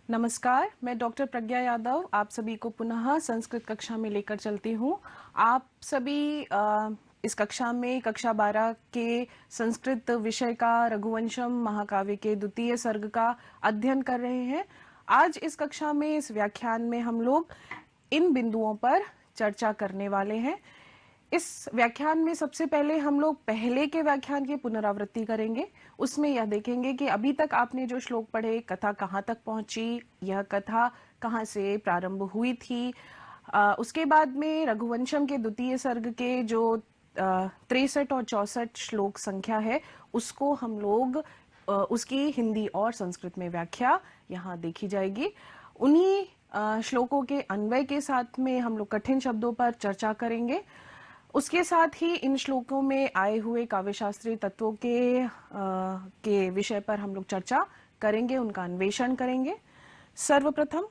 नमस्कार, मैं डॉक्टर प्रज्ञा यादव आप सभी को पुनः संस्कृत कक्षा में लेकर चलती हूँ। आप सभी इस कक्षा में कक्षा 12 के संस्कृत विषय का रघुवंशम महाकाव्य के द्वितीय सर्ग का अध्ययन कर रहे हैं। आज इस कक्षा में इस व्याख्यान में हम लोग इन बिंदुओं पर चर्चा करने वाले हैं। इस व्याख्यान में सबसे पहले हम लोग पहले के व्याख्यान की पुनरावृत्ति करेंगे। उसमें यह देखेंगे कि अभी तक आपने जो श्लोक पढ़े, कथा कहाँ तक पहुंची, यह कथा कहाँ से प्रारंभ हुई थी। उसके बाद में रघुवंशम के द्वितीय सर्ग के जो 63 और 64 श्लोक संख्या है, उसको हम लोग उसकी हिंदी और संस्कृत में व्याख्या यहाँ देखी जाएगी। उन्हीं श्लोकों के अन्वय के साथ में हम लोग कठिन शब्दों पर चर्चा करेंगे। उसके साथ ही इन श्लोकों में आए हुए काव्यशास्त्रीय तत्वों के विषय पर हम लोग चर्चा करेंगे, उनका अन्वेषण करेंगे। सर्वप्रथम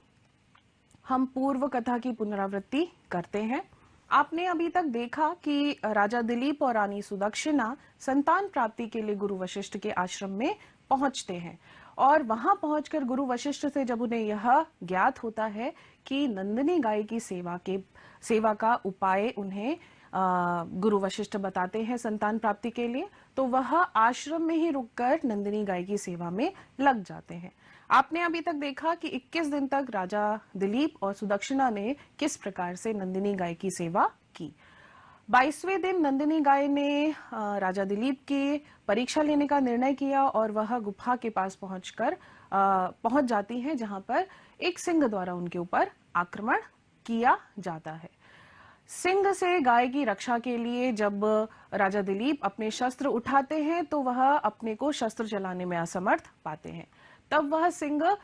हम पूर्व कथा की पुनरावृत्ति करते हैं। आपने अभी तक देखा कि राजा दिलीप और रानी सुदक्षिणा संतान प्राप्ति के लिए गुरु वशिष्ठ के आश्रम में पहुंचते हैं और वहां पहुंचकर गुरु वशिष्ठ से जब उन्हें यह ज्ञात होता है कि नंदिनी गाय की सेवा का उपाय उन्हें गुरु वशिष्ठ बताते हैं संतान प्राप्ति के लिए, तो वह आश्रम में ही रुककर नंदिनी गाय की सेवा में लग जाते हैं। आपने अभी तक देखा कि 21 दिन तक राजा दिलीप और सुदक्षिणा ने किस प्रकार से नंदिनी गाय की सेवा की। 22वें दिन नंदिनी गाय ने राजा दिलीप की परीक्षा लेने का निर्णय किया और वह गुफा के पास पहुंच जाती हैं, जहां पर एक सिंह द्वारा उनके ऊपर आक्रमण किया जाता है। सिंह से गाय की रक्षा के लिए जब राजा दिलीप अपने शस्त्र उठाते हैं तो वह अपने को शस्त्र चलाने में असमर्थ पाते हैं। तब वह सिंह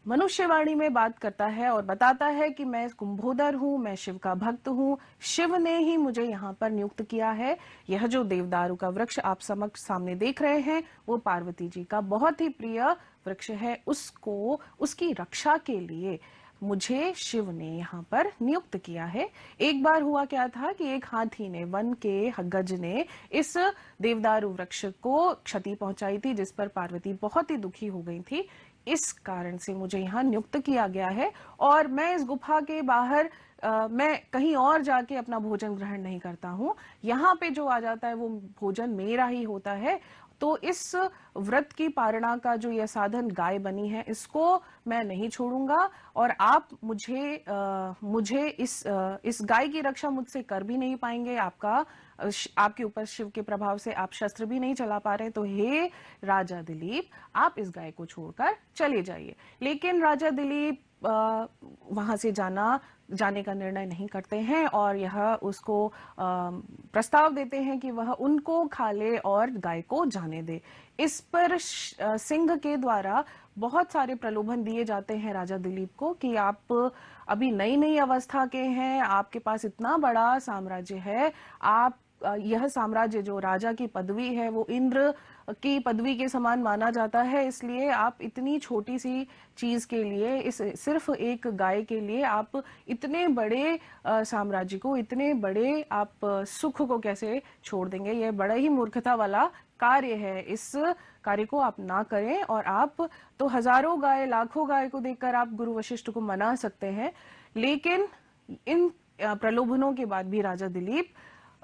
मनुष्यवाणी में बात करता है और बताता है कि मैं कुंभोदर हूँ, मैं शिव का भक्त हूँ, शिव ने ही मुझे यहाँ पर नियुक्त किया है। यह जो देवदारू का वृक्ष आप सामने देख रहे हैं वो पार्वती जी का बहुत ही प्रिय वृक्ष है। उसकी रक्षा के लिए मुझे शिव ने यहाँ पर नियुक्त किया है। एक बार हुआ क्या था कि एक हाथी ने, वन के गज ने इस देवदारू वृक्ष को क्षति पहुंचाई थी, जिस पर पार्वती बहुत ही दुखी हो गई थी। इस कारण से मुझे यहाँ नियुक्त किया गया है और मैं इस गुफा के बाहर मैं कहीं और जाके अपना भोजन ग्रहण नहीं करता हूँ। यहाँ पे जो आ जाता है वो भोजन मेरा ही होता है। तो इस व्रत की पारणा का जो यह साधन गाय बनी है, इसको मैं नहीं छोड़ूंगा और आप मुझे इस गाय की रक्षा मुझसे कर भी नहीं पाएंगे। आपके ऊपर शिव के प्रभाव से आप शस्त्र भी नहीं चला पा रहे, तो हे राजा दिलीप, आप इस गाय को छोड़कर चले जाइए। लेकिन राजा दिलीप वहां से जाने का निर्णय नहीं करते हैं और यह उसको प्रस्ताव देते हैं कि वह उनको खा ले और गाय को जाने दे। इस पर सिंह के द्वारा बहुत सारे प्रलोभन दिए जाते हैं राजा दिलीप को कि आप अभी नई नई अवस्था के हैं, आपके पास इतना बड़ा साम्राज्य है, आप यह साम्राज्य जो राजा की पदवी है वो इंद्र की पदवी के समान माना जाता है, इसलिए आप इतनी छोटी सी चीज के लिए, इस सिर्फ एक गाय के लिए आप इतने बड़े साम्राज्य को, इतने बड़े आप सुख को कैसे छोड़ देंगे। यह बड़ा ही मूर्खता वाला कार्य है, इस कार्य को आप ना करें। और आप तो हजारों गाय, लाखों गाय को देखकर आप गुरु वशिष्ठ को मना सकते हैं, लेकिन इन प्रलोभनों के बाद भी राजा दिलीप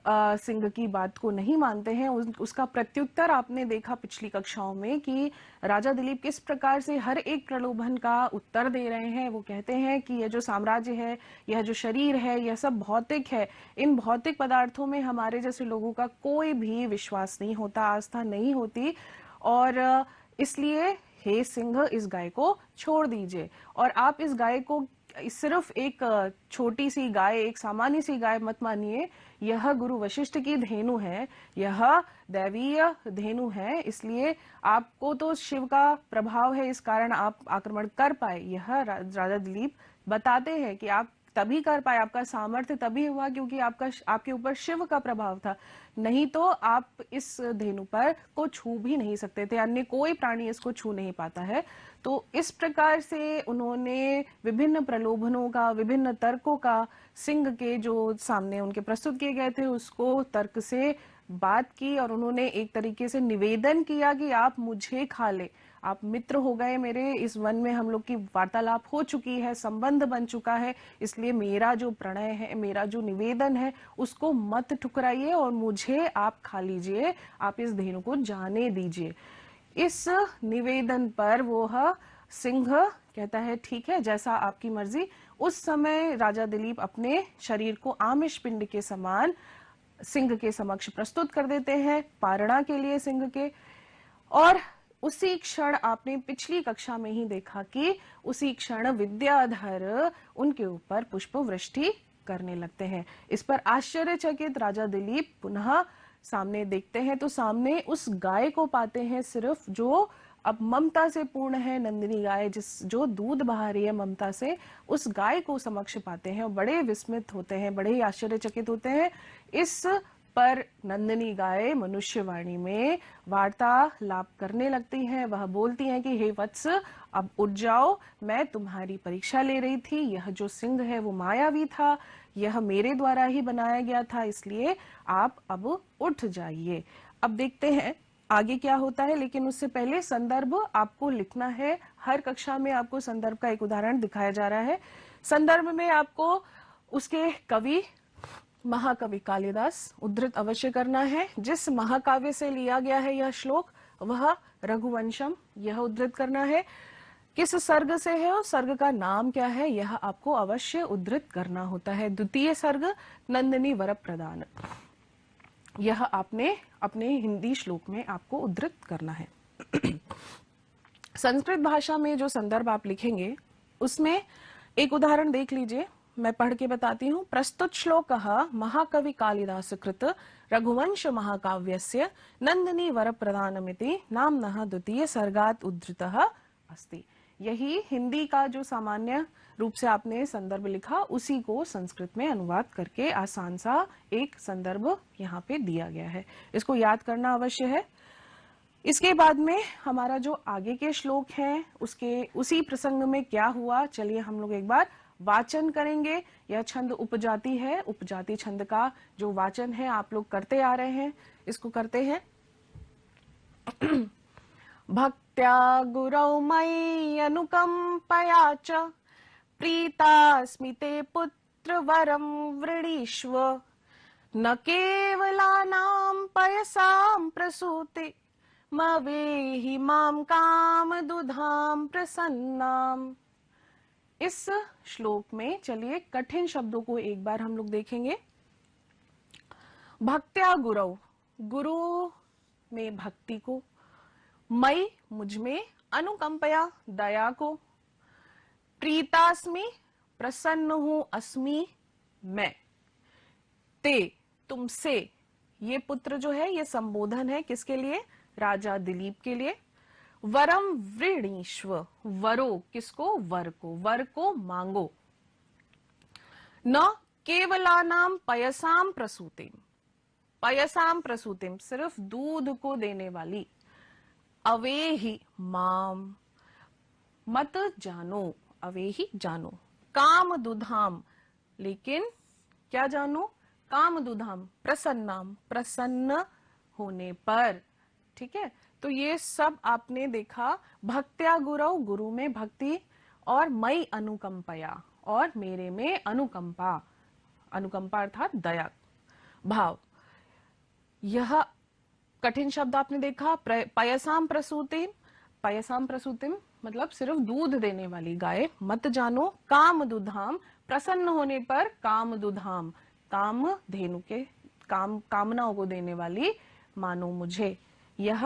सिंह की बात को नहीं मानते हैं। उसका प्रत्युत्तर आपने देखा पिछली कक्षाओं में कि राजा दिलीप किस प्रकार से हर एक प्रलोभन का उत्तर दे रहे हैं। वो कहते हैं कि यह जो साम्राज्य है, यह जो शरीर है, यह सब भौतिक है, इन भौतिक पदार्थों में हमारे जैसे लोगों का कोई भी विश्वास नहीं होता, आस्था नहीं होती, और इसलिए हे सिंह, इस गाय को छोड़ दीजिए और आप इस गाय को सिर्फ एक छोटी सी गाय, एक सामान्य सी गाय मत मानिए। यह गुरु वशिष्ठ की धेनु है, यह दैवीय धेनु है, इसलिए आपको तो शिव का प्रभाव है, इस कारण आप आक्रमण कर पाए। यह राजा दिलीप बताते हैं कि आप तभी कर पाए, आपका सामर्थ्य तभी हुआ क्योंकि आपके ऊपर शिव का प्रभाव था, नहीं तो आप इस धेनु पर को छू भी नहीं सकते थे, अन्य कोई प्राणी इसको छू नहीं पाता है। तो इस प्रकार से उन्होंने विभिन्न प्रलोभनों का, विभिन्न तर्कों का सिंह के जो सामने उनके प्रस्तुत किए गए थे, उसको तर्क से बात की और उन्होंने एक तरीके से निवेदन किया कि आप मुझे खा ले, आप मित्र हो गए मेरे, इस वन में हम लोग की वार्तालाप हो चुकी है, संबंध बन चुका है, इसलिए मेरा जो प्रणय है, मेरा जो निवेदन है, उसको मत ठुकराइए और मुझे आप खा लीजिए, आप इस धेनु को जाने दीजिए। इस निवेदन पर वो सिंह कहता है ठीक है, जैसा आपकी मर्जी। उस समय राजा दिलीप अपने शरीर को आमिष पिंड के समान सिंह के समक्ष प्रस्तुत कर देते हैं, पारणा के लिए सिंह के। और उसी क्षण आपने पिछली कक्षा में ही देखा कि उसी क्षण विद्याधर उनके ऊपर पुष्प वृष्टि करने लगते हैं। इस पर आश्चर्यचकित राजा दिलीप पुनः सामने देखते हैं तो सामने उस गाय को पाते हैं, सिर्फ जो अब ममता से पूर्ण है, नंदिनी गाय जो दूध बहा रही है ममता से, उस गाय को समक्ष पाते हैं और बड़े विस्मित होते हैं, बड़े ही आश्चर्यचकित होते हैं। इस पर नंदिनी गाय मनुष्यवाणी में वार्तालाप करने लगती हैं। वह बोलती हैं कि हे वत्स, अब उठ जाओ, मैं तुम्हारी परीक्षा ले रही थी। यह जो सिंह है वो मायावी था, यह मेरे द्वारा ही बनाया गया था, इसलिए आप अब उठ जाइए। अब देखते हैं आगे क्या होता है, लेकिन उससे पहले संदर्भ आपको लिखना है। हर कक्षा में आपको संदर्भ का एक उदाहरण दिखाया जा रहा है। संदर्भ में आपको उसके कवि महाकवि कालिदास उद्धृत अवश्य करना है। जिस महाकाव्य से लिया गया है यह श्लोक वह रघुवंशम, यह उद्धृत करना है। किस सर्ग से है और सर्ग का नाम क्या है यह आपको अवश्य उद्धृत करना होता है। द्वितीय सर्ग नंदिनी वर प्रदान, यह आपने अपने हिंदी श्लोक में आपको उद्धृत करना है। संस्कृत भाषा में जो संदर्भ आप लिखेंगे उसमें एक उदाहरण देख लीजिए, मैं पढ़ के बताती हूँ। प्रस्तुत श्लोक महाकवि कालिदास कृत रघुवंश महाकाव्यस्य नंदिनी वर प्रदानमिति नाम्नः द्वितीय सर्गात् उद्धृतः अस्ति। यही हिंदी का जो सामान्य रूप से आपने संदर्भ लिखा उसी को संस्कृत में अनुवाद करके आसान सा एक संदर्भ यहाँ पे दिया गया है, इसको याद करना अवश्य है। इसके बाद में हमारा जो आगे के श्लोक हैं उसके उसी प्रसंग में क्या हुआ, चलिए हम लोग एक बार वाचन करेंगे। यह छंद उपजाति है, उपजाति छंद का जो वाचन है आप लोग करते आ रहे हैं, इसको करते हैं। भक्त्या गुरौ मयि अनुकंपया च प्रीतास्मि ते पुत्र वरं वृणीष्व न केवलानां पयसां प्रसूते मवेहि मां काम दुधाम प्रसन्नाम। इस श्लोक में चलिए कठिन शब्दों को एक बार हम लोग देखेंगे। भक्त्या गुरौ, गुरु में भक्ति को, मई मुझ में, अनुकंपया दया को, प्रीतास्मि प्रसन्न हूं, अस्मि मैं, ते तुमसे, ये पुत्र जो है ये संबोधन है किसके लिए, राजा दिलीप के लिए। वरम वृणीष्व, वरो किसको, वर को, वर को मांगो। न केवलानाम पयसाम प्रसूतिम, पयसाम प्रसूतिम सिर्फ दूध को देने वाली, अवेहि माम मत जानो, अवेहि जानो, काम दुधाम लेकिन क्या जानो, काम दुधाम, प्रसन्नाम प्रसन्न होने पर। ठीक है, तो ये सब आपने देखा। भक्त्या गुरौ, गुरु में भक्ति, और मई अनुकंपया, और मेरे में अनुकंपा, अनुकंपा अर्थात दया भाव। यह कठिन शब्द आपने देखा। पयसाम प्रसूतिम, पयसाम प्रसूतिम मतलब सिर्फ दूध देने वाली गाय, मत जानो, काम दुधाम प्रसन्न होने पर, काम दुधाम काम धेनु के, कामनाओं को देने वाली मानो मुझे। यह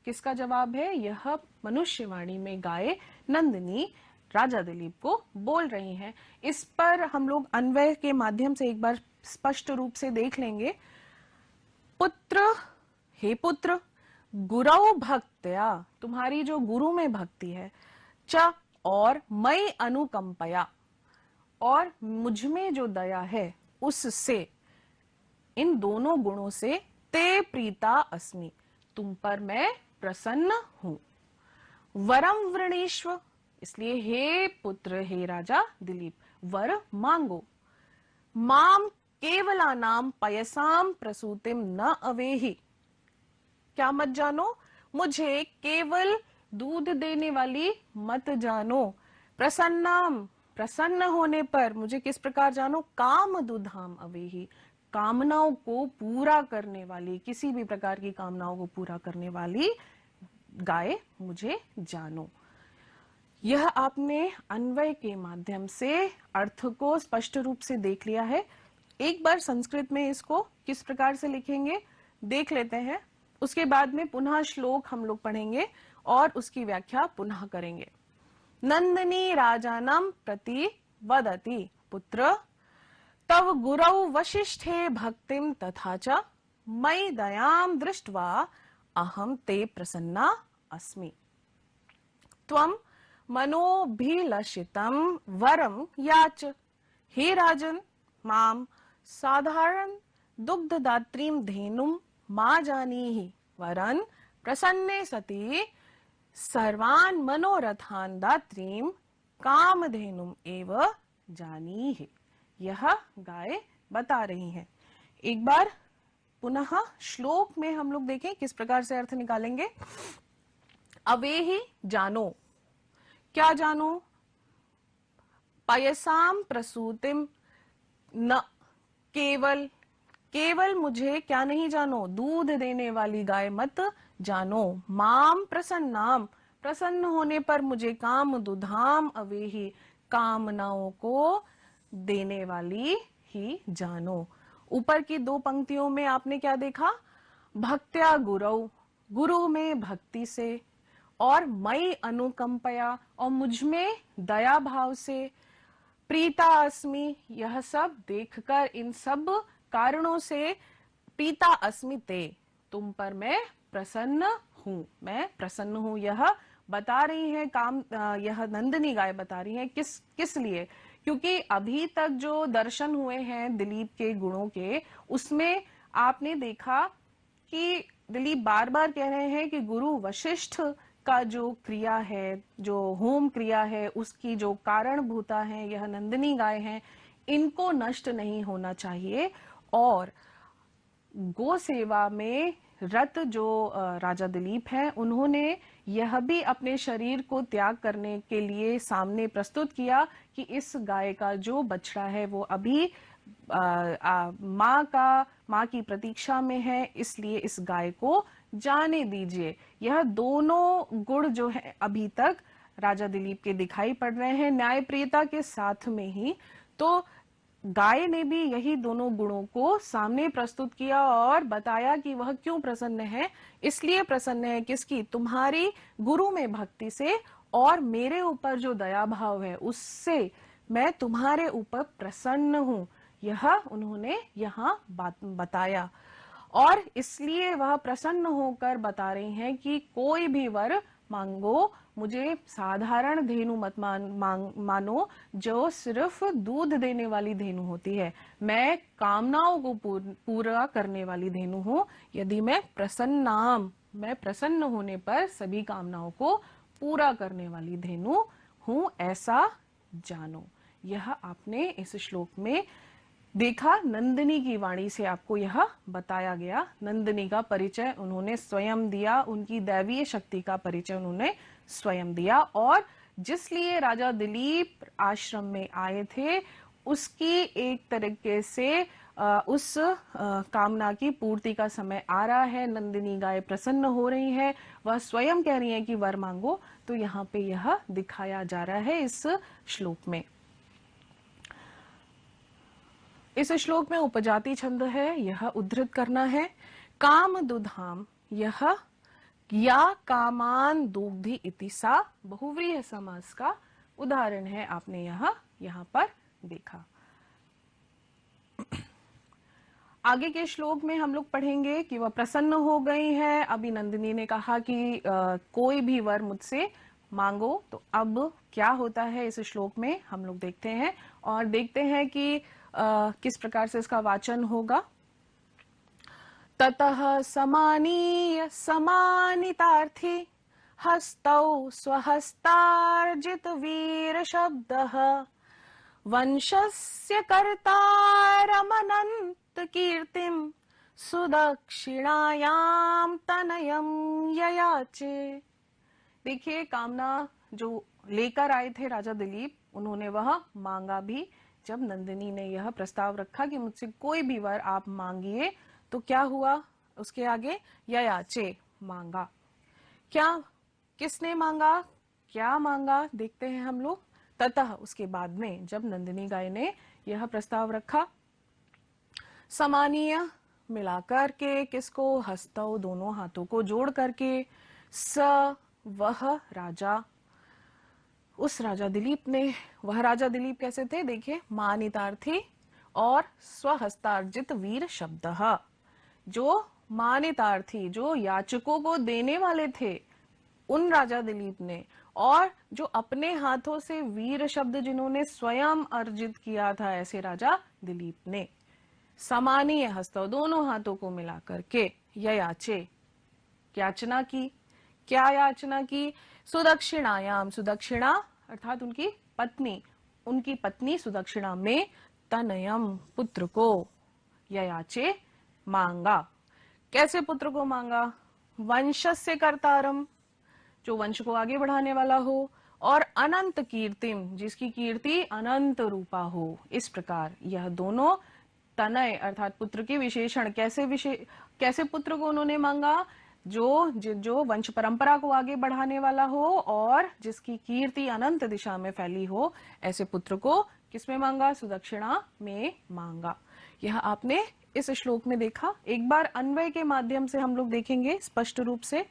किसका जवाब है, यह मनुष्यवाणी में गाय नंदिनी राजा दिलीप को बोल रही हैं। इस पर हम लोग अन्वय के माध्यम से एक बार स्पष्ट रूप से देख लेंगे। पुत्र, हे पुत्र, गुरौ भक्त्या, तुम्हारी जो गुरु में भक्ति है, च और मई अनुकंपया, और मुझ में जो दया है उससे, इन दोनों गुणों से, ते प्रीता अस्मि, तुम पर मैं प्रसन्न हूं। वरम वृणीष्व, इसलिए हे पुत्र, हे राजा दिलीप, वर मांगो। माम केवलानाम पयसाम प्रसूतिम न अवेहि, क्या मत जानो, मुझे केवल दूध देने वाली मत जानो, प्रसन्नाम, प्रसन्न होने पर मुझे किस प्रकार जानो, काम दुधाम अवेही, कामनाओं को पूरा करने वाली, किसी भी प्रकार की कामनाओं को पूरा करने वाली गाय मुझे जानो। यह आपने अन्वय के माध्यम से अर्थ को स्पष्ट रूप से देख लिया है। एक बार संस्कृत में इसको किस प्रकार से लिखेंगे देख लेते हैं, उसके बाद में पुनः श्लोक हम लोग पढ़ेंगे और उसकी व्याख्या पुनः करेंगे। नंदिनी राजानम प्रति वदति, पुत्र तव गुरौ वशिष्ठे भक्तिम तथा च मयि दयाम दृष्ट्वा अहम ते प्रसन्ना अस्मि। त्वम मनोभिलषितं वरम याच, हे राजन माम साधारण दुग्धदात्रीं धेनुं मा जानीहि, वरन प्रसन्ने सति सर्वान् मनोरथान् दात्रीं कामधेनुम् एव जानीहि। यह गाय बता रही है। एक बार पुनः श्लोक में हम लोग देखें किस प्रकार से अर्थ निकालेंगे। अवेहि जानो, क्या जानो, पयसाम प्रसूतिम, न केवल, केवल मुझे क्या नहीं जानो, दूध देने वाली गाय मत जानो, माम प्रसन्नाम, प्रसन्न होने पर मुझे काम दुधाम अवेही, कामनाओं को देने वाली ही जानो। ऊपर की दो पंक्तियों में आपने क्या देखा, भक्त्या गुरौ, गुरु में भक्ति से, और मई अनुकंपया, और मुझ में दया भाव से, प्रीता अस्मि, यह सब देखकर, इन सब कारणों से, प्रीता अस्मि ते, तुम पर मैं प्रसन्न हूँ, मैं प्रसन्न हूँ। यह बता रही है काम, यह नंदिनी गाय बता रही है किस किस लिए, क्योंकि अभी तक जो दर्शन हुए हैं दिलीप के गुणों के, उसमें आपने देखा कि दिलीप बार बार कह रहे हैं कि गुरु वशिष्ठ का जो क्रिया है, जो होम क्रिया है, उसकी जो कारणभूता है यह नंदिनी गाय है, इनको नष्ट नहीं होना चाहिए। और गो सेवा में रत जो राजा दिलीप हैं, उन्होंने यह भी अपने शरीर को त्याग करने के लिए सामने प्रस्तुत किया कि इस गाय का जो बछड़ा है वो अभी माँ की प्रतीक्षा में है, इसलिए इस गाय को जाने दीजिए। यह दोनों गुण जो है अभी तक राजा दिलीप के दिखाई पड़ रहे हैं, न्यायप्रियता के साथ में ही। तो गाय ने भी यही दोनों गुणों को सामने प्रस्तुत किया और बताया कि वह क्यों प्रसन्न है। इसलिए प्रसन्न है किसकी, तुम्हारी गुरु में भक्ति से, और मेरे ऊपर जो दया भाव है उससे मैं तुम्हारे ऊपर प्रसन्न हूं, यह उन्होंने यहाँ बात बताया। और इसलिए वह प्रसन्न होकर बता रही हैं कि कोई भी वर मांगो, मुझे साधारण धेनु मत मानो जो सिर्फ दूध देने वाली धेनु होती है, मैं कामनाओं को पूरा करने वाली धेनु हूं। यदि मैं प्रसन्नाम, मैं प्रसन्न होने पर सभी कामनाओं को पूरा करने वाली धेनु हूं, ऐसा जानो। यह आपने इस श्लोक में देखा, नंदिनी की वाणी से आपको यह बताया गया। नंदिनी का परिचय उन्होंने स्वयं दिया, उनकी दैवीय शक्ति का परिचय उन्होंने स्वयं दिया, और जिसलिए राजा दिलीप आश्रम में आए थे उसकी एक तरीके से उस कामना की पूर्ति का समय आ रहा है। नंदिनी गाय प्रसन्न हो रही है, वह स्वयं कह रही है कि वर मांगो। तो यहाँ पे यह दिखाया जा रहा है इस श्लोक में। इस श्लोक में उपजाति छंद है, यह उद्धृत करना है। काम दुधाम, यह या कामान दुग्धि इति सा बहुव्रीहि समास का उदाहरण है, आपने यहाँ पर देखा। आगे के श्लोक में हम लोग पढ़ेंगे कि वह प्रसन्न हो गई है। अभी नंदिनी ने कहा कि कोई भी वर मुझसे मांगो, तो अब क्या होता है इस श्लोक में हम लोग देखते हैं, और देखते हैं कि किस प्रकार से इसका वाचन होगा। ततः समानीय समानितार्थी हस्तौ स्वहस्तार्जित वीर शब्दः वंशस्य कर्तारमनंत कीर्तिम सुदक्षिणायां तनयं ययाचे। देखिए कामना जो लेकर आए थे राजा दिलीप, उन्होंने वह मांगा भी। जब नंदिनी ने यह प्रस्ताव रखा कि मुझसे कोई भी वर आप मांगिए, तो क्या हुआ उसके आगे? ययाचे, मांगा। क्या, किसने मांगा, क्या मांगा, देखते हैं हम लोग। ततः, उसके बाद में जब नंदिनी गाय ने यह प्रस्ताव रखा, समानीय, मिलाकर के, किसको? हस्तौ, दोनों हाथों को जोड़ करके, स, वह राजा, उस राजा दिलीप ने, वह राजा दिलीप कैसे थे? देखिए, मानितार्थी और स्वहस्तार्जित वीर शब्द, जो मानितार्थी, जो याचकों को देने वाले थे, उन राजा दिलीप ने, और जो अपने हाथों से वीर शब्द जिन्होंने स्वयं अर्जित किया था, ऐसे राजा दिलीप ने समानीय हस्तों, दोनों हाथों को मिला करके, ययाचे, याचना की। क्या याचना की? सुदक्षिणायाम, सुदक्षिणा अर्थात उनकी पत्नी सुदक्षिणा में, तनयम, पुत्र को, ययाचे, मांगा। कैसे पुत्र को मांगा? वंशस्य कर्तारम, जो वंश को आगे बढ़ाने वाला हो, और अनंत कीर्तिम, जिसकी कीर्ति अनंत रूपा हो। इस प्रकार यह दोनों तनय अर्थात पुत्र के विशेषण, कैसे पुत्र को उन्होंने मांगा? जो वंश परंपरा को आगे बढ़ाने वाला हो और जिसकी कीर्ति अनंत दिशा में फैली हो, ऐसे पुत्र को किसमें मांगा? सुदक्षिणा में मांगा। यह आपने इस श्लोक में देखा। एक बार अन्वय के माध्यम से हम लोग देखेंगे स्पष्ट रूप से।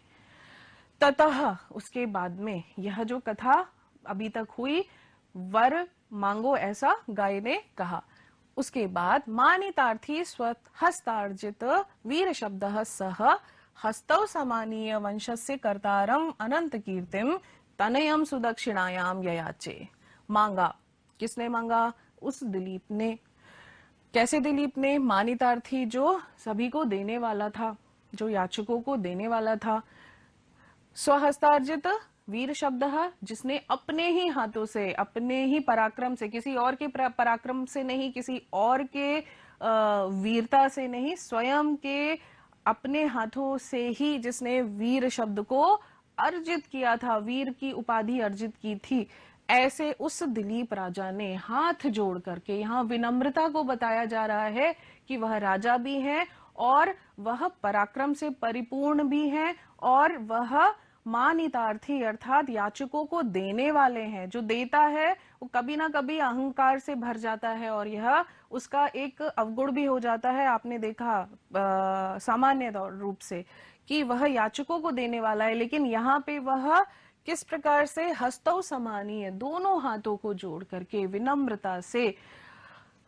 ततः, उसके बाद में यह जो कथा अभी तक हुई, वर मांगो ऐसा गाय ने कहा। उसके बाद मानितार्थी स्वहस्तार्जित वीर शब्दः सह हस्तौ समानीय वंशस्य कर्तारम अनंत कीर्तिम तनयम सुदक्षिणायाम ययाचे, मांगा। किसने मांगा? उस दिलीप ने। कैसे दिलीप ने? मानितार्थी, जो सभी को देने वाला था, जो याचकों को देने वाला था। स्वहस्तार्जित वीर शब्द, जिसने अपने ही हाथों से, अपने ही पराक्रम से, किसी और के पराक्रम से नहीं, किसी और के वीरता से नहीं, स्वयं के अपने हाथों से ही जिसने वीर शब्द को अर्जित किया था, वीर की उपाधि अर्जित की थी, ऐसे उस दिलीप राजा ने हाथ जोड़ करके, यहाँ विनम्रता को बताया जा रहा है कि वह राजा भी हैं और वह पराक्रम से परिपूर्ण भी हैं, और वह मानितार्थी अर्थात याचकों को देने वाले हैं। जो देता है वो कभी ना कभी अहंकार से भर जाता है और यह उसका एक अवगुण भी हो जाता है। आपने देखा सामान्य रूप से कि वह याचकों को देने वाला है, लेकिन यहाँ पे वह किस प्रकार से? हस्तौ समानीय, दोनों हाथों को जोड़ करके विनम्रता से,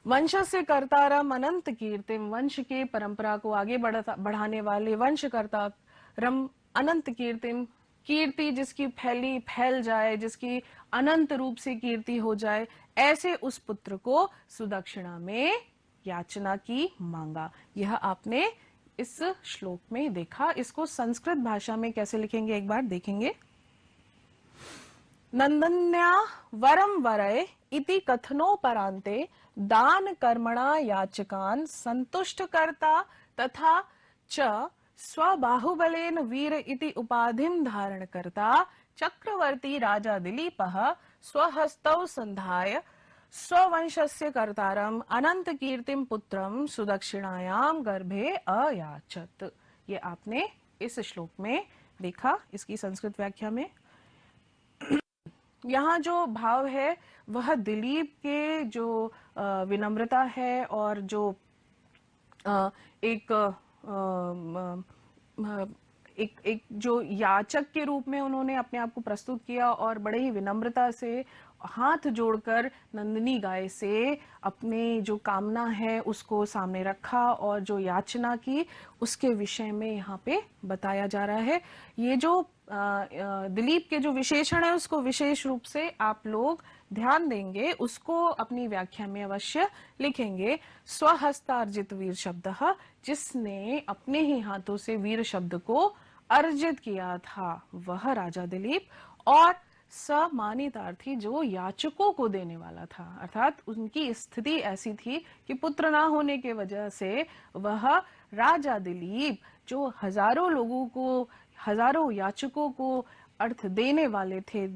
वंश से कर्तारम अनंत कीर्तिम, वंश के परंपरा को आगे बढ़ाने वाले वंश कर्ता रम अनंत कीर्तिम, कीर्ति जिसकी फैल जाए, जिसकी अनंत रूप से कीर्ति हो जाए, ऐसे उस पुत्र को सुदक्षिणा में याचना की, मांगा। यह आपने इस श्लोक में देखा। इसको संस्कृत भाषा में कैसे लिखेंगे एक बार देखेंगे। नंदन्या वरम वरय इति कथनोपरांते दान कर्मणा याचकान संतुष्ट करता तथा च स्वबाहुबलेन वीर इति उपाधिं धारण करता चक्रवर्ती राजा दिलीपः स्वहस्तौ संधाय स्ववंशस्य कर्तारम अनंत कीर्तिम पुत्रम सुदक्षिणायाम गर्भे अयाचत। ये आपने इस श्लोक में देखा। इसकी संस्कृत व्याख्या में यहाँ जो भाव है वह दिलीप के जो विनम्रता है और जो एक जो याचक के रूप में उन्होंने अपने आप को प्रस्तुत किया और बड़े ही विनम्रता से हाथ जोड़कर नंदिनी गाय से अपनी जो कामना है उसको सामने रखा और जो याचना की, उसके विषय में यहाँ पे बताया जा रहा है। ये जो दिलीप के जो विशेषण है उसको विशेष रूप से आप लोग ध्यान देंगे, उसको अपनी व्याख्या में अवश्य लिखेंगे। स्वहस्तार्जित वीर शब्द, जिसने अपने ही हाथों से वीर शब्द को अर्जित किया था वह राजा दिलीप, और समानितार्थी जो याचकों को देने वाला था, अर्थात उनकी स्थिति ऐसी थी कि पुत्र ना होने के वजह से वह राजा दिलीप जो हजारों लोगों को, हजारों याचकों को अर्थ देने वाले थे,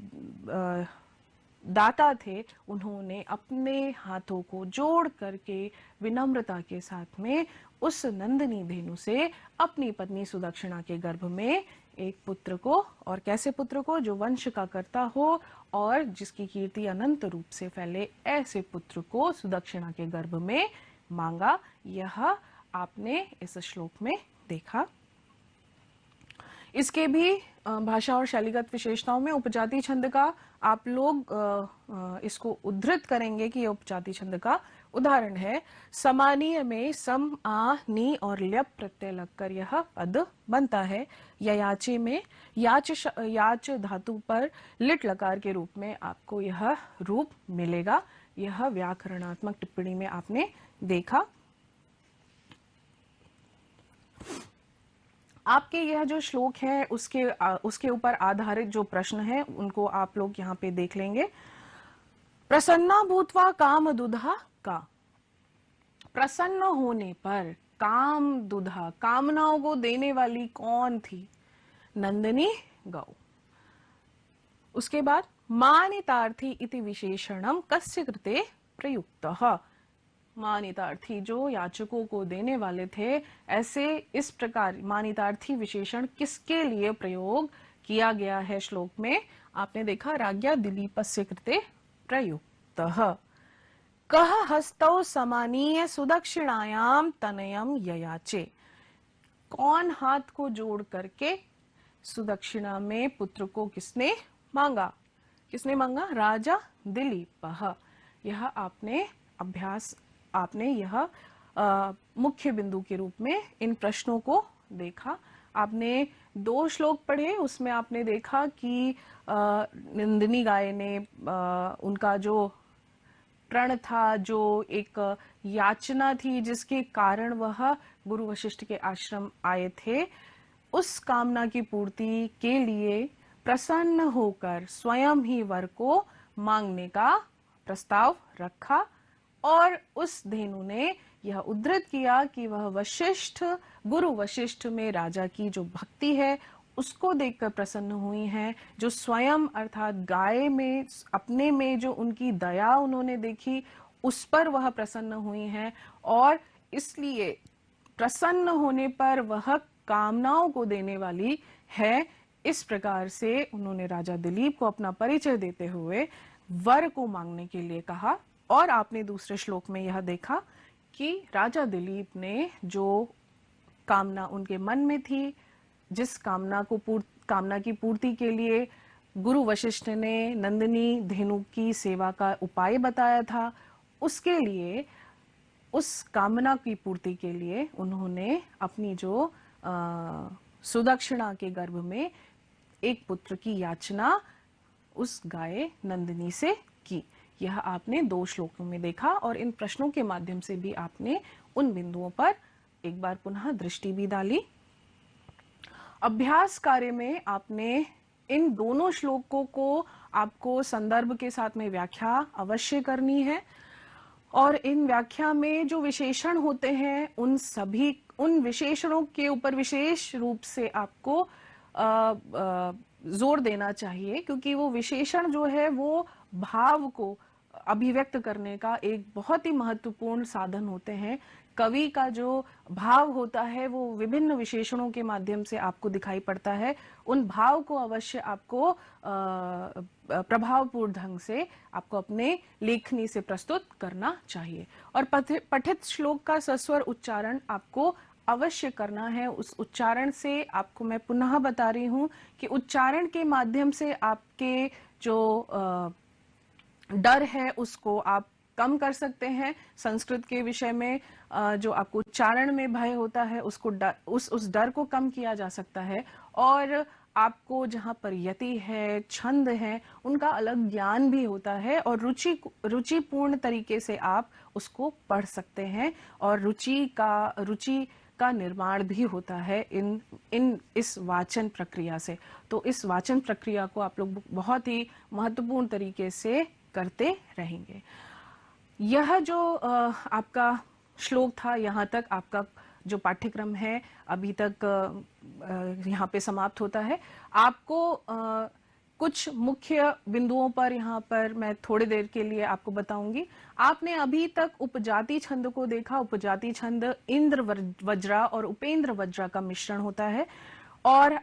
दाता थे, उन्होंने अपने हाथों को जोड़ करके विनम्रता के साथ में उस नंदिनी धेनु से अपनी पत्नी सुदक्षिणा के गर्भ में एक पुत्र को, और कैसे पुत्र को, जो वंश का कर्ता हो और जिसकी कीर्ति अनंत रूप से फैले, ऐसे पुत्र को सुदक्षिणा के गर्भ में मांगा। यह आपने इस श्लोक में देखा। इसके भी भाषा और शैलीगत विशेषताओं में उपजाति छंद का आप लोग इसको उद्धृत करेंगे कि यह उपजाति छंद का उदाहरण है। समानीय में सम, आ, नी और ल्यप प्रत्यय लगकर यह पद बनता है। ययाचे में याच धातु पर लिट लकार के रूप में आपको यह रूप मिलेगा। यह व्याकरणात्मक टिप्पणी में आपने देखा। आपके यह जो श्लोक है उसके ऊपर आधारित जो प्रश्न है उनको आप लोग यहाँ पे देख लेंगे। प्रसन्ना भूत्वा काम दुधा का, प्रसन्न होने पर काम दुधा, कामनाओं को देने वाली कौन थी? नंदिनी गौ। उसके बाद मानितार्थी इति विशेषणम कस्य कृते प्रयुक्तः, मानितार्थी जो याचकों को देने वाले थे, ऐसे इस प्रकार मानितार्थी विशेषण किसके लिए प्रयोग किया गया है श्लोक में? आपने देखा राज्ञा दिलीपस्य कृते प्रयुक्तः। कह हस्तौ समानीय सुदक्षिणायाम तनयम ययाचे, कौन हाथ को जोड़ करके सुदक्षिणा में पुत्र को किसने मांगा? किसने मांगा? राजा दिलीपः। यह आपने यह मुख्य बिंदु के रूप में इन प्रश्नों को देखा। आपने 2 श्लोक पढ़े, उसमें आपने देखा कि नंदिनी गाय ने उनका जो प्रण था, जो एक याचना थी जिसके कारण वह गुरु वशिष्ठ के आश्रम आए थे, उस कामना की पूर्ति के लिए प्रसन्न होकर स्वयं ही वर को मांगने का प्रस्ताव रखा। और उस धेनु ने यह उद्धृत किया कि वह वशिष्ठ, गुरु वशिष्ठ में राजा की जो भक्ति है उसको देखकर प्रसन्न हुई हैं, जो स्वयं अर्थात गाय में अपने में जो उनकी दया उन्होंने देखी उस पर वह प्रसन्न हुई हैं, और इसलिए प्रसन्न होने पर वह कामनाओं को देने वाली है। इस प्रकार से उन्होंने राजा दिलीप को अपना परिचय देते हुए वर को मांगने के लिए कहा। और आपने दूसरे श्लोक में यह देखा कि राजा दिलीप ने जो कामना उनके मन में थी, जिस कामना की पूर्ति के लिए गुरु वशिष्ठ ने नंदिनी धेनु की सेवा का उपाय बताया था, उसके लिए, उस कामना की पूर्ति के लिए उन्होंने अपनी जो सुदक्षिणा के गर्भ में एक पुत्र की याचना उस गाय नंदिनी से की। यह आपने 2 श्लोकों में देखा, और इन प्रश्नों के माध्यम से भी आपने उन बिंदुओं पर एक बार पुनः दृष्टि भी डाली। अभ्यास कार्य में आपने इन दोनों श्लोकों को आपको संदर्भ के साथ में व्याख्या अवश्य करनी है, और इन व्याख्या में जो विशेषण होते हैं उन विशेषणों के ऊपर विशेष रूप से आपको जोर देना चाहिए, क्योंकि वो विशेषण जो है वो भाव को अभिव्यक्त करने का एक बहुत ही महत्वपूर्ण साधन होते हैं। कवि का जो भाव होता है वो विभिन्न विशेषणों के माध्यम से आपको दिखाई पड़ता है। उन भाव को अवश्य आपको प्रभावपूर्ण ढंग से आपको अपने लेखनी से प्रस्तुत करना चाहिए। और पठित श्लोक का सस्वर उच्चारण आपको अवश्य करना है। उस उच्चारण से आपको मैं पुनः बता रही हूं कि उच्चारण के माध्यम से आपके जो डर है उसको आप कम कर सकते हैं। संस्कृत के विषय में जो आपको उच्चारण में भय होता है उसको उस डर को कम किया जा सकता है, और आपको जहाँ पर यति है, छंद है, उनका अलग ज्ञान भी होता है, और रुचिपूर्ण तरीके से आप उसको पढ़ सकते हैं, और रुचि का निर्माण भी होता है इस वाचन प्रक्रिया से। तो इस वाचन प्रक्रिया को आप लोग बहुत ही महत्वपूर्ण तरीके से करते रहेंगे। यह जो आपका श्लोक था, यहाँ तक आपका जो पाठ्यक्रम है अभी तक यहाँ पे समाप्त होता है। आपको कुछ मुख्य बिंदुओं पर यहाँ पर मैं थोड़ी देर के लिए आपको बताऊंगी। आपने अभी तक उपजाति छंद को देखा। उपजाति छंद इंद्र वज्रा और उपेंद्र वज्रा का मिश्रण होता है। और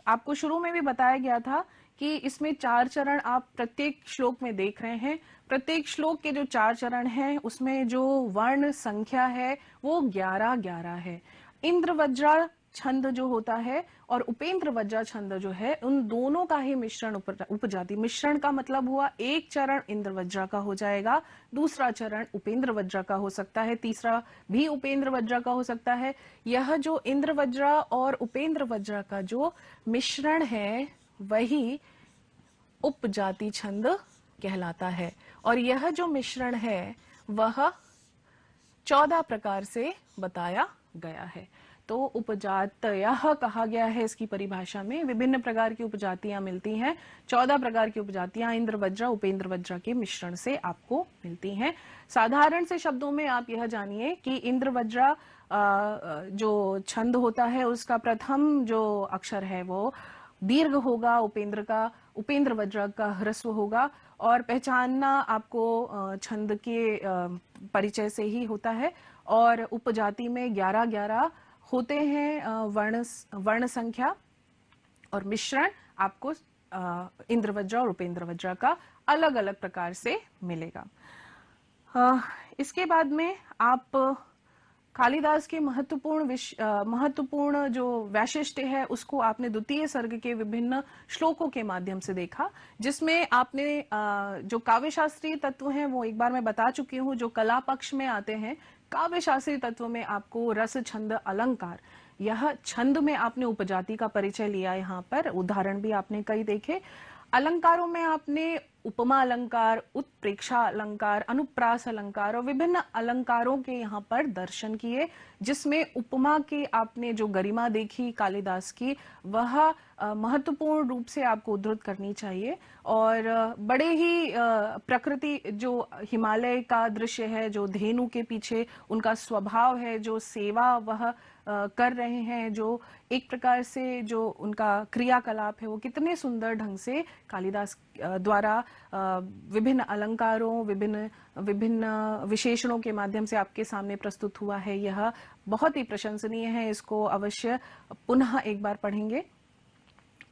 आपको शुरू में भी बताया गया था कि इसमें 4 चरण आप प्रत्येक श्लोक में देख रहे हैं। प्रत्येक श्लोक के जो 4 चरण हैं उसमें जो वर्ण संख्या है वो 11-11 है। इंद्र वज्रा छंद जो होता है और उपेंद्र वज्रा छंद जो है, उन दोनों का ही मिश्रण उपजाति। मिश्रण का मतलब हुआ एक चरण इंद्र वज्रा का हो जाएगा, दूसरा चरण उपेंद्र वज्रा का हो सकता है, तीसरा भी उपेंद्र वज्रा का हो सकता है। यह जो इंद्र वज्रा और उपेंद्र वज्रा का जो मिश्रण है वही उपजाति छंद कहलाता है। और यह जो मिश्रण है वह 14 प्रकार से बताया गया है। तो उपजातयः कहा गया है इसकी परिभाषा में। विभिन्न प्रकार की उपजातियां मिलती हैं। 14 प्रकार की उपजातियां इंद्र वज्रा उपेंद्र वज्रा के मिश्रण से आपको मिलती हैं। साधारण से शब्दों में आप यह जानिए कि इंद्र वज्रा जो छंद होता है उसका प्रथम जो अक्षर है वो दीर्घ होगा, उपेंद्र वज्रा का ह्रस्व होगा। और पहचानना आपको छंद के परिचय से ही होता है। और उपजाति में 11-11 होते हैं वर्ण संख्या। और मिश्रण आपको इंद्र वज्रा और उपेंद्र वज्रा का अलग अलग प्रकार से मिलेगा। इसके बाद में आप कालिदास के महत्वपूर्ण जो वैशिष्ट्य है उसको आपने द्वितीय सर्ग के विभिन्न श्लोकों के माध्यम से देखा, जिसमें आपने जो काव्य शास्त्रीय तत्व हैं वो एक बार मैं बता चुकी हूँ, जो कला पक्ष में आते हैं। काव्य शास्त्रीय तत्व में आपको रस, छंद, अलंकार, यह छंद में आपने उपजाति का परिचय लिया। यहाँ पर उदाहरण भी आपने कई देखे। अलंकारों में आपने उपमा अलंकार, उत्प्रेक्षा अलंकार, अनुप्रास अलंकार और विभिन्न अलंकारों के यहाँ पर दर्शन किए, जिसमें उपमा के आपने जो गरिमा देखी कालिदास की, वह महत्वपूर्ण रूप से आपको उद्धृत करनी चाहिए। और बड़े ही प्रकृति, जो हिमालय का दृश्य है, जो धेनु के पीछे उनका स्वभाव है, जो सेवा वह कर रहे हैं, जो एक प्रकार से जो उनका क्रियाकलाप है वो कितने सुंदर ढंग से कालिदास द्वारा विभिन्न अलंकारों, विभिन्न विशेषणों के माध्यम से आपके सामने प्रस्तुत हुआ है। यह बहुत ही प्रशंसनीय है। इसको अवश्य पुनः एक बार पढ़ेंगे।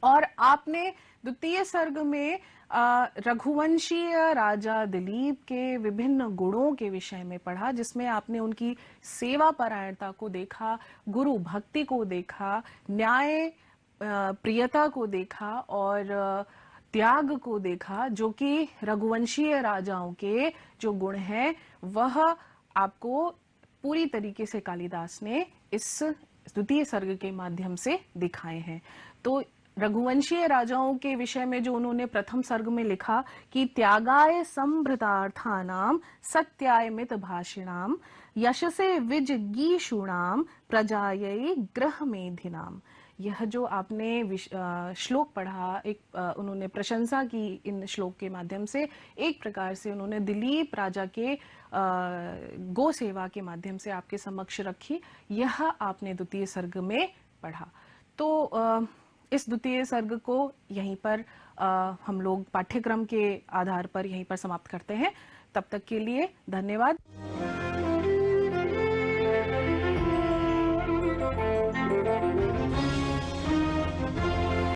और आपने द्वितीय सर्ग में रघुवंशीय राजा दिलीप के विभिन्न गुणों के विषय में पढ़ा, जिसमें आपने उनकी सेवा परायणता को देखा, गुरु भक्ति को देखा, न्याय प्रियता को देखा और त्याग को देखा, जो कि रघुवंशीय राजाओं के जो गुण हैं वह आपको पूरी तरीके से कालिदास ने इस द्वितीय सर्ग के माध्यम से दिखाए हैं। तो रघुवंशीय राजाओं के विषय में जो उन्होंने प्रथम सर्ग में लिखा कि त्यागाय संभृतार्थानाम सत्याय मित भाषिणाम यशसे विजगीषूणाम प्रजायै ग्रह मेधिनाम, यह जो आपने श्लोक पढ़ा, एक उन्होंने प्रशंसा की इन श्लोक के माध्यम से। एक प्रकार से उन्होंने दिलीप राजा के गो सेवा के माध्यम से आपके समक्ष रखी। यह आपने द्वितीय सर्ग में पढ़ा। तो इस द्वितीय सर्ग को यहीं पर हम लोग पाठ्यक्रम के आधार पर यहीं पर समाप्त करते हैं। तब तक के लिए धन्यवाद।